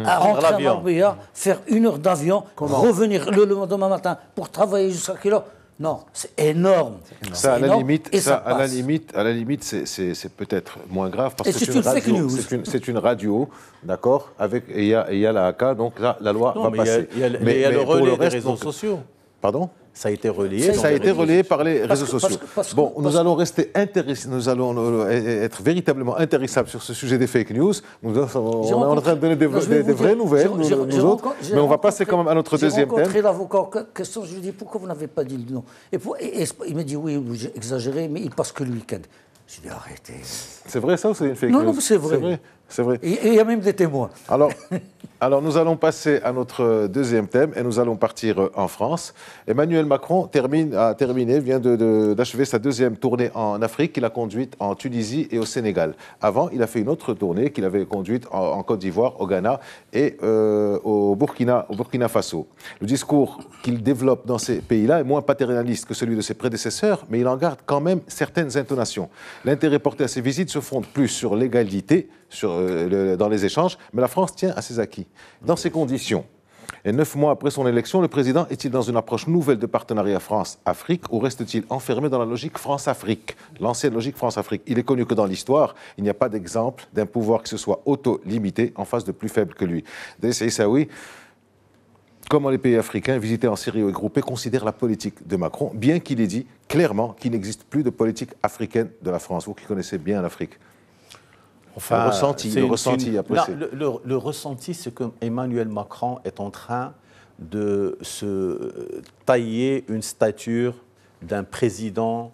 à rentrer à Marbella, faire 1 heure d'avion, revenir le lendemain matin pour travailler jusqu'à quelle heure? Non, c'est énorme. Ça, à la limite, c'est peut-être moins grave parce que c'est une radio, d'accord, et il y a la AK, donc là, la loi va passer. Il y a le relais des réseaux sociaux. Pardon? Ça a été relayé. Ça a été relayé par les réseaux sociaux. Bon, nous allons rester intéressés, nous allons être véritablement intéressables sur ce sujet des fake news. On est en train de donner des vraies nouvelles, nous autres, mais on va passer quand même à notre deuxième thème. J'ai rencontré l'avocat en question, je lui ai dit pourquoi vous n'avez pas dit le nom. Et il m'a dit oui, j'ai exagéré, mais il passe que le week-end. J'ai dit arrêtez. C'est vrai ça ou c'est une fake news? Non, c'est vrai. C'est vrai. Et il y a même des témoins. Alors, nous allons passer à notre deuxième thème et nous allons partir en France. Emmanuel Macron vient d'achever sa deuxième tournée en Afrique qu'il a conduite en Tunisie et au Sénégal. Avant, il a fait une autre tournée qu'il avait conduite en Côte d'Ivoire, au Ghana et au Burkina Faso. Le discours qu'il développe dans ces pays-là est moins paternaliste que celui de ses prédécesseurs, mais il en garde quand même certaines intonations. L'intérêt porté à ces visites se fonde plus sur l'égalité, dans les échanges, mais la France tient à ses acquis. Dans ces conditions, et 9 mois après son élection, le président est-il dans une approche nouvelle de partenariat France-Afrique ou reste-t-il enfermé dans la logique France-Afrique, l'ancienne logique France-Afrique? Il est connu que dans l'histoire, il n'y a pas d'exemple d'un pouvoir qui se soit auto-limité en face de plus faible que lui. Driss Issaoui, comment les pays africains visités en série et groupés considèrent la politique de Macron, bien qu'il ait dit clairement qu'il n'existe plus de politique africaine de la France, vous qui connaissez bien l'Afrique? Enfin, le ressenti après. Le ressenti, c'est que Emmanuel Macron est en train de se tailler une stature d'un président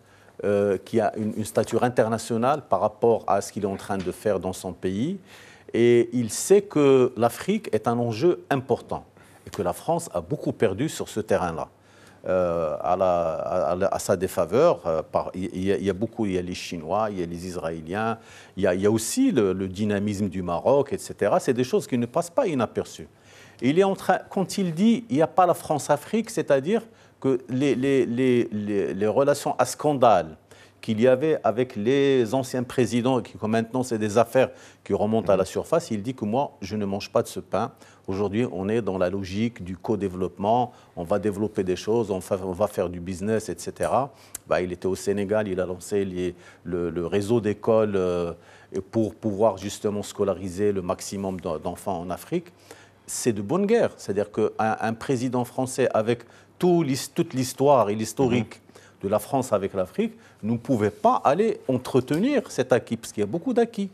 qui a une stature internationale par rapport à ce qu'il est en train de faire dans son pays. Et il sait que l'Afrique est un enjeu important et que la France a beaucoup perdu sur ce terrain-là. À sa défaveur, il y a les Chinois, il y a les Israéliens, il y a aussi le dynamisme du Maroc, etc. C'est des choses qui ne passent pas inaperçues. Il est en train, quand il dit il n'y a pas la France-Afrique, c'est-à-dire que les relations à scandale qu'il y avait avec les anciens présidents, et que maintenant c'est des affaires qui remontent à la surface, il dit que moi, je ne mange pas de ce pain. Aujourd'hui, on est dans la logique du co-développement, on va développer des choses, on va faire du business, etc. Il était au Sénégal, il a lancé le réseau d'écoles pour pouvoir justement scolariser le maximum d'enfants en Afrique. C'est de bonne guerre, c'est-à-dire qu'un président français avec toute l'histoire et l'historique de la France avec l'Afrique ne pouvait pas aller entretenir cet acquis, parce qu'il y a beaucoup d'acquis.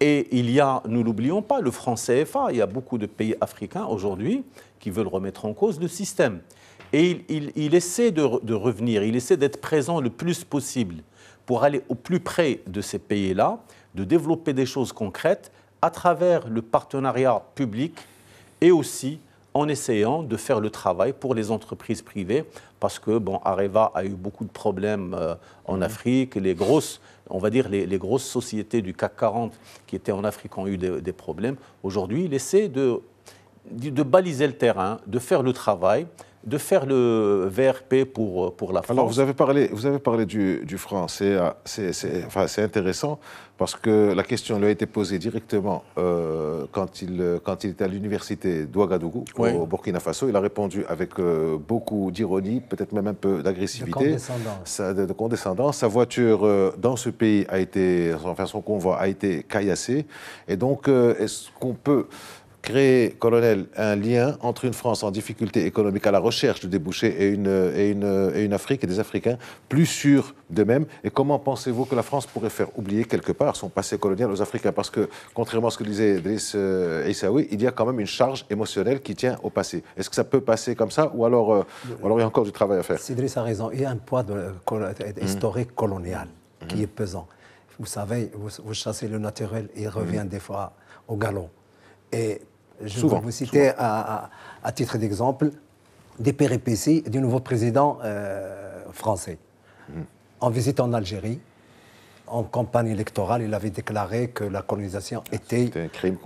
Et il y a, nous l'oublions pas, le franc CFA. Il y a beaucoup de pays africains aujourd'hui qui veulent remettre en cause le système. Et il essaie de revenir, il essaie d'être présent le plus possible pour aller au plus près de ces pays-là, de développer des choses concrètes à travers le partenariat public et aussi en essayant de faire le travail pour les entreprises privées, parce que Areva a eu beaucoup de problèmes en Afrique. Les grosses, on va dire les grosses sociétés du CAC 40 qui étaient en Afrique ont eu des problèmes. Aujourd'hui, il essaie de baliser le terrain, de faire le travail, de faire le VRP pour la France. Alors, vous avez parlé du franc. C'est intéressant parce que la question lui a été posée directement quand il était à l'université d'Ouagadougou, au Burkina Faso. Il a répondu avec beaucoup d'ironie, peut-être même un peu d'agressivité. De condescendance. Sa voiture dans ce pays son convoi a été caillassé. Et donc, est-ce qu'on peut créer, colonel, un lien entre une France en difficulté économique à la recherche de débouchés et une Afrique et des Africains plus sûrs d'eux-mêmes? Et comment pensez-vous que la France pourrait faire oublier quelque part son passé colonial aux Africains? Parce que, contrairement à ce que disait Idriss Aissaoui, il y a quand même une charge émotionnelle qui tient au passé. Est-ce que ça peut passer comme ça ou alors il y a encore du travail à faire? Idriss a raison. Il y a un poids historique colonial qui est pesant. Vous savez, vous chassez le naturel et il revient des fois au galop. Et je vais vous citer à titre d'exemple des péripéties du nouveau président français. En visite en Algérie, en campagne électorale, il avait déclaré que la colonisation était un crime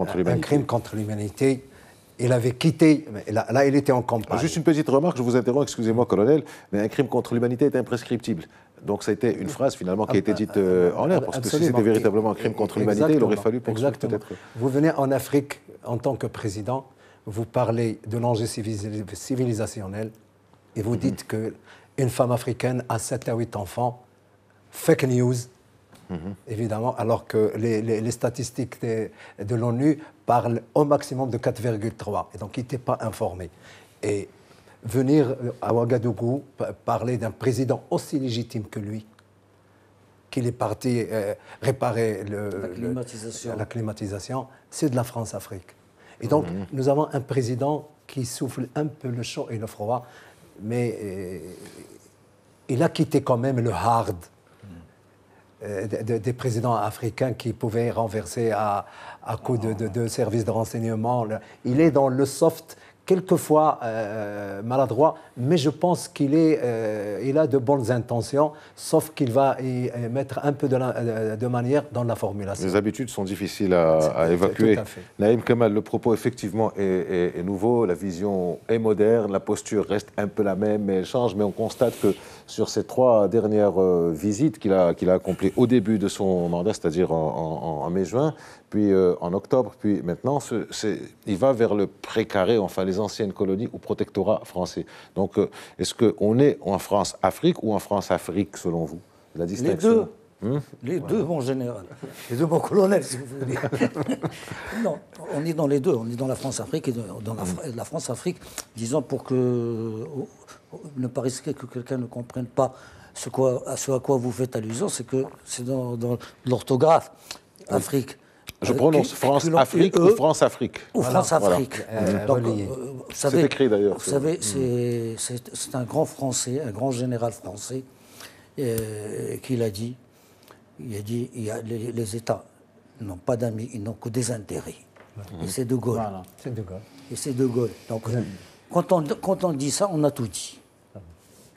contre l'humanité. Il avait quitté, là il était en campagne. Juste une petite remarque, je vous interromps, excusez-moi colonel, mais un crime contre l'humanité est imprescriptible. Donc ça a été une phrase finalement qui a été dite en l'air, parce que si c'était véritablement un crime contre l'humanité, il aurait fallu poursuivre peut-être. Vous venez en Afrique en tant que président, vous parlez de l'enjeu civilisationnel et vous dites qu'une femme africaine a 7 à 8 enfants, fake news, évidemment, alors que les statistiques de l'ONU parlent au maximum de 4,3. Et donc, il n'était pas informé. Et venir à Ouagadougou parler d'un président aussi légitime que lui, qu'il est parti réparer la climatisation, c'est de la France-Afrique. Et donc, nous avons un président qui souffle un peu le chaud et le froid, mais il a quitté quand même le hard des présidents africains qui pouvaient renverser à coup de services de renseignement. Il est dans le soft, quelquefois maladroit, mais je pense qu'il a de bonnes intentions, sauf qu'il va y mettre un peu de manière dans la formulation. Les habitudes sont difficiles à évacuer. Naïm Kemal, le propos effectivement est nouveau, la vision est moderne, la posture reste un peu la même, mais elle change. Mais on constate que sur ces 3 dernières visites qu'il a accomplies au début de son mandat, c'est-à-dire en mai-juin, puis en octobre, puis maintenant, il va vers le précaré, enfin les anciennes colonies ou protectorats français. Donc, est-ce qu'on est en France-Afrique ou en France-Afrique, selon vous? La distinction. Les deux, mon général. Les deux, mon colonel, si vous voulez. Non, on est dans les deux. On est dans la France-Afrique et dans la France-Afrique, disons, pour ne pas risquer que quelqu'un ne comprenne pas ce à quoi vous faites allusion, c'est que c'est dans l'orthographe. Afrique. Je prononce France-Afrique ou France-Afrique. Ou France-Afrique. C'est écrit d'ailleurs. Vous savez, c'est un grand Français, un grand général français, qui l'a dit. Il a dit les États n'ont pas d'amis, ils n'ont que des intérêts. Et c'est De Gaulle. Voilà. C'est De Gaulle. Et c'est De Gaulle. Donc, quand on dit ça, on a tout dit.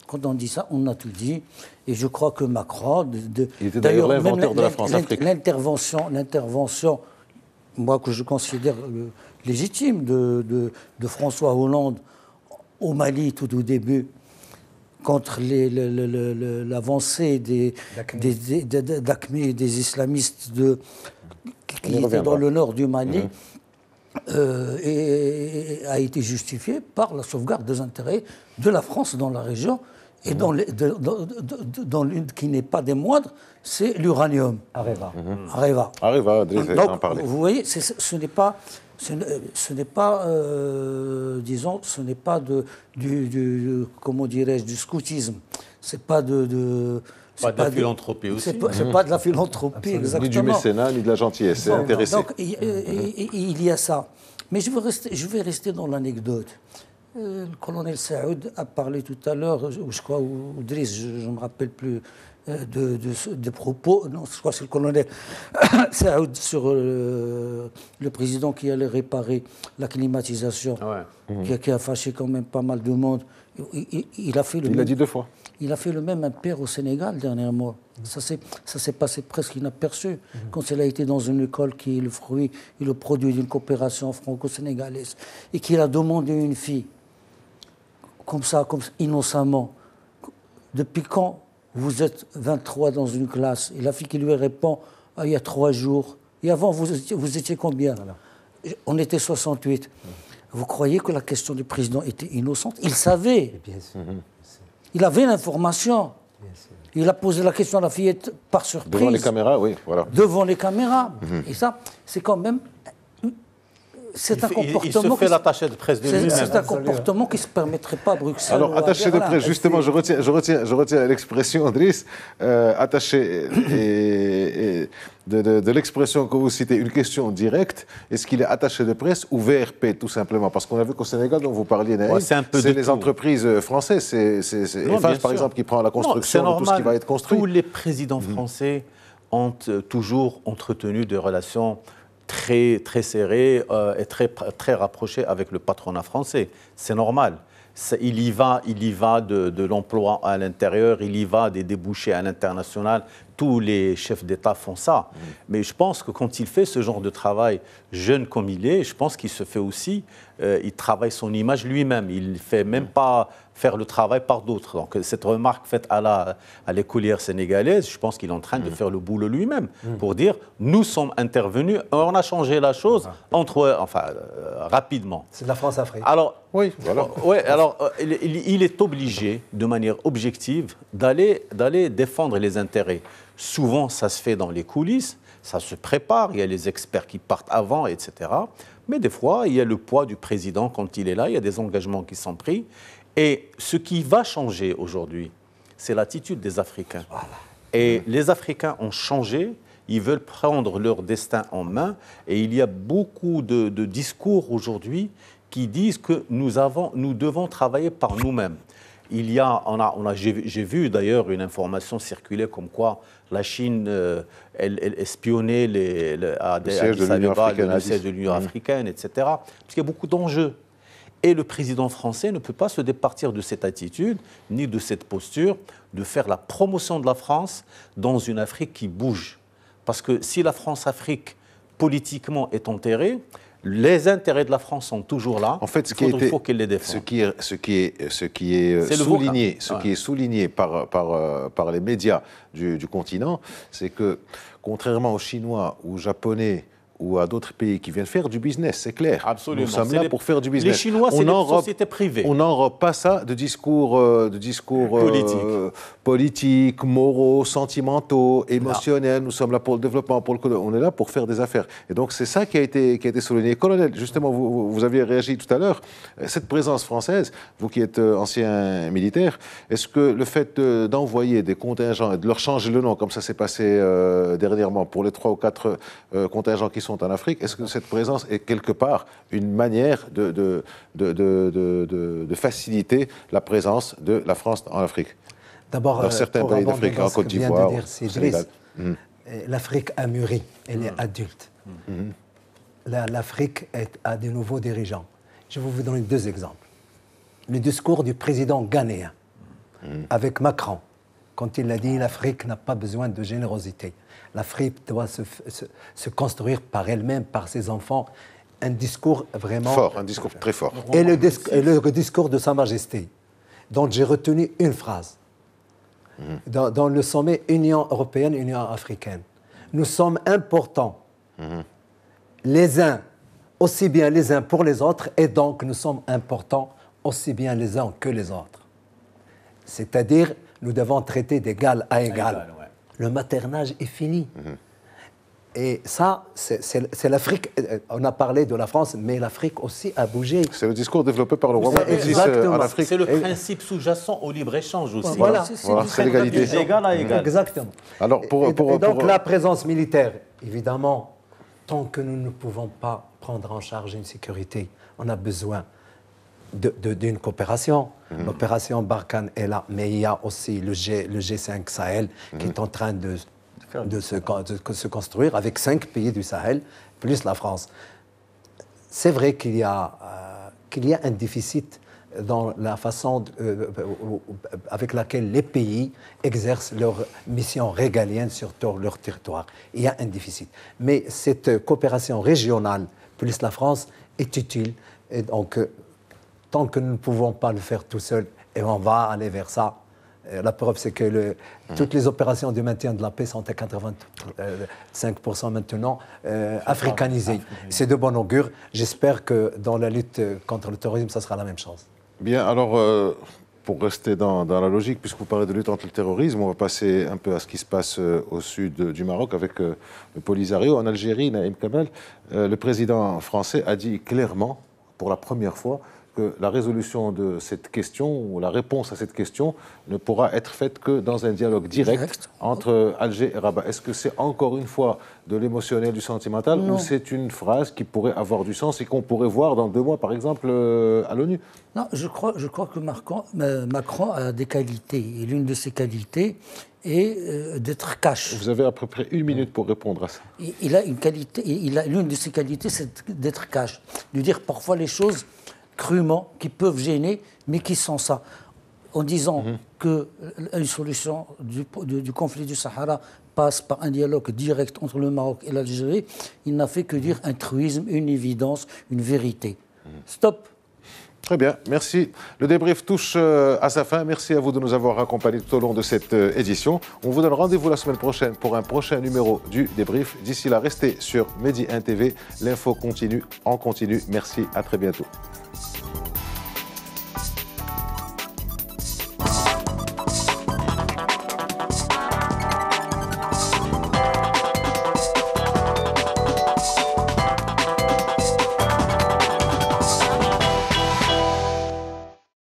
Quand on dit ça, on a tout dit. Et je crois que Macron... Il était d'ailleurs l'inventeur de la France-Afrique. L'intervention, moi, que je considère légitime, de François Hollande au Mali, tout au début, contre l'avancée d'Acmé et des islamistes qui étaient dans le nord du Mali, et a été justifié par la sauvegarde des intérêts de la France dans la région, et dans l'une qui n'est pas des moindres, c'est l'uranium. Areva. Areva, donc, en parler. Vous voyez, ce n'est pas, disons, ce n'est pas comment dirais-je, du scoutisme. C'est pas Pas de la philanthropie aussi. C'est pas de la philanthropie, exactement. Ni du mécénat, ni de la gentillesse, c'est intéressé. Donc, il y a ça. Mais je vais rester dans l'anecdote. Le colonel Saoud a parlé tout à l'heure, je crois, ou Driss, je ne me rappelle plus, de propos, non, je crois que c'est le colonel Saoud sur le président qui allait réparer la climatisation, qui a fâché quand même pas mal de monde. Il l'a dit 2 fois. Il a fait le même impair au Sénégal dernièrement. Ça s'est passé presque inaperçu quand il a été dans une école qui est le fruit et le produit d'une coopération franco-sénégalaise et qu'il a demandé une fille, comme ça, innocemment, depuis quand vous êtes 23 dans une classe? Et la fille qui lui répond, il y a 3 jours. Et avant, vous étiez combien? Voilà. On était 68. Vous croyez que la question du président était innocente? Il savait. Bien sûr. Il avait l'information. Il a posé la question à la fillette par surprise. Devant les caméras, oui, voilà. Devant les caméras. Et ça, c'est quand même... C'est un comportement... Il se fait l'attaché de presse de lui-même. C'est un comportement qui ne se permettrait pas à Bruxelles. Alors, attaché de presse, justement, je retiens l'expression, Driss, attaché de l'expression que vous citez, une question directe, est-ce qu'il est attaché de presse ou VRP, tout simplement? Parce qu'on a vu qu'au Sénégal, dont vous parliez, Naïm, c'est les entreprises françaises, c'est Eiffage, par exemple, qui prend la construction de tout ce qui va être construit. Tous les présidents français ont toujours entretenu des relations très, très serré et très rapproché avec le patronat français. C'est normal. Il y va de l'emploi à l'intérieur, il y va des débouchés à l'international. Tous les chefs d'État font ça. Mais je pense que quand il fait ce genre de travail, jeune comme il est, je pense qu'il se fait aussi, il travaille son image lui-même. Il ne fait même pas faire le travail par d'autres. Donc cette remarque faite à l'écolière sénégalaise, je pense qu'il est en train de faire le boulot lui-même pour dire nous sommes intervenus, on a changé la chose rapidement. C'est de la France-Afrique. Alors, oui, voilà. Il est obligé, de manière objective, d'aller défendre les intérêts. Souvent, ça se fait dans les coulisses, ça se prépare, il y a les experts qui partent avant, etc. Mais des fois, il y a le poids du président quand il est là, il y a des engagements qui sont pris. Et ce qui va changer aujourd'hui, c'est l'attitude des Africains. Voilà. Et les Africains ont changé, ils veulent prendre leur destin en main. Et il y a beaucoup de discours aujourd'hui qui disent que nous devons travailler par nous-mêmes. J'ai vu d'ailleurs une information circuler comme quoi la Chine elle espionnait le siège de l'Union africaine, etc. Parce qu'il y a beaucoup d'enjeux. Et le président français ne peut pas se départir de cette attitude, ni de cette posture, de faire la promotion de la France dans une Afrique qui bouge. Parce que si la France-Afrique, politiquement, est enterrée, les intérêts de la France sont toujours là. En fait, il faut qu'elle les défende. Ce qui est souligné par les médias du continent, c'est que, contrairement aux Chinois ou aux Japonais, ou à d'autres pays qui viennent faire du business, c'est clair. Absolument. Nous sommes là pour faire du business. Les Chinois, c'est des sociétés privées. On n'enrobe pas ça de discours politiques, moraux, sentimentaux, émotionnels. Nous sommes là pour le développement, on est là pour faire des affaires. Et donc c'est ça qui a été souligné. Colonel, justement, vous aviez réagi tout à l'heure. Cette présence française, vous qui êtes ancien militaire, est-ce que le fait d'envoyer des contingents et de leur changer le nom, comme ça s'est passé dernièrement pour les 3 ou 4 contingents qui sont en Afrique, est-ce que cette présence est quelque part une manière de faciliter la présence de la France en Afrique? D'abord, dans certains pays d'Afrique, en Côte d'Ivoire, au Sénégal. L'Afrique a mûri, elle est adulte. L'Afrique a de nouveaux dirigeants. Je vais vous donner 2 exemples. Le discours du président ghanéen avec Macron, quand il a dit l'Afrique n'a pas besoin de générosité. L'Afrique doit se construire par elle-même, par ses enfants. Un discours vraiment... fort, un discours très fort. Et le discours de Sa Majesté, dont j'ai retenu une phrase. Dans le sommet Union européenne, Union africaine. Nous sommes importants, les uns, aussi bien les uns pour les autres, et donc nous sommes importants aussi bien les uns que les autres. C'est-à-dire, nous devons traiter d'égal à égal. Le maternage est fini. Et ça, c'est l'Afrique. On a parlé de la France, mais l'Afrique aussi a bougé. C'est le discours développé par le roi Mohamed VI en Afrique. C'est le principe sous-jacent au libre-échange aussi. Voilà, c'est l'égalité. D'égal à égal. Exactement. Alors, et donc la présence militaire, évidemment, tant que nous ne pouvons pas prendre en charge une sécurité, on a besoin d'une coopération. L'opération Barkhane est là, mais il y a aussi le G5 Sahel qui est en train de se construire avec 5 pays du Sahel, plus la France. C'est vrai qu'il y a un déficit dans la façon avec laquelle les pays exercent leur mission régalienne sur leur territoire. Il y a un déficit. Mais cette coopération régionale, plus la France, est utile. Et donc, tant que nous ne pouvons pas le faire tout seul, et on va aller vers ça. La preuve, c'est que toutes les opérations du maintien de la paix sont à 85% maintenant africanisées. C'est de bon augure. J'espère que dans la lutte contre le terrorisme, ça sera la même chose. Bien, alors, pour rester dans la logique, puisque vous parlez de lutte contre le terrorisme, on va passer un peu à ce qui se passe au sud du Maroc avec le Polisario. En Algérie, Naïm Kamal, le président français a dit clairement, pour la première fois, que la résolution de cette question, ou la réponse à cette question, ne pourra être faite que dans un dialogue direct entre Alger et Rabat. Est-ce que c'est encore une fois de l'émotionnel, du sentimental, ou c'est une phrase qui pourrait avoir du sens et qu'on pourrait voir dans 2 mois, par exemple, à l'ONU? Non, je crois que Macron a des qualités. Et l'une de ses qualités est d'être cash. Vous avez à peu près 1 minute pour répondre à ça. Il a une qualité, l'une de ses qualités, c'est d'être cash. De dire parfois les choses crûment, qui peuvent gêner, mais qui sont ça. En disant qu'une solution du conflit du Sahara passe par un dialogue direct entre le Maroc et l'Algérie, il n'a fait que dire un truisme, une évidence, une vérité. Stop. Très bien, merci. Le débrief touche à sa fin. Merci à vous de nous avoir accompagnés tout au long de cette édition. On vous donne rendez-vous la semaine prochaine pour un prochain numéro du débrief. D'ici là, restez sur Medi 1 TV. L'info continue en continu. Merci, à très bientôt.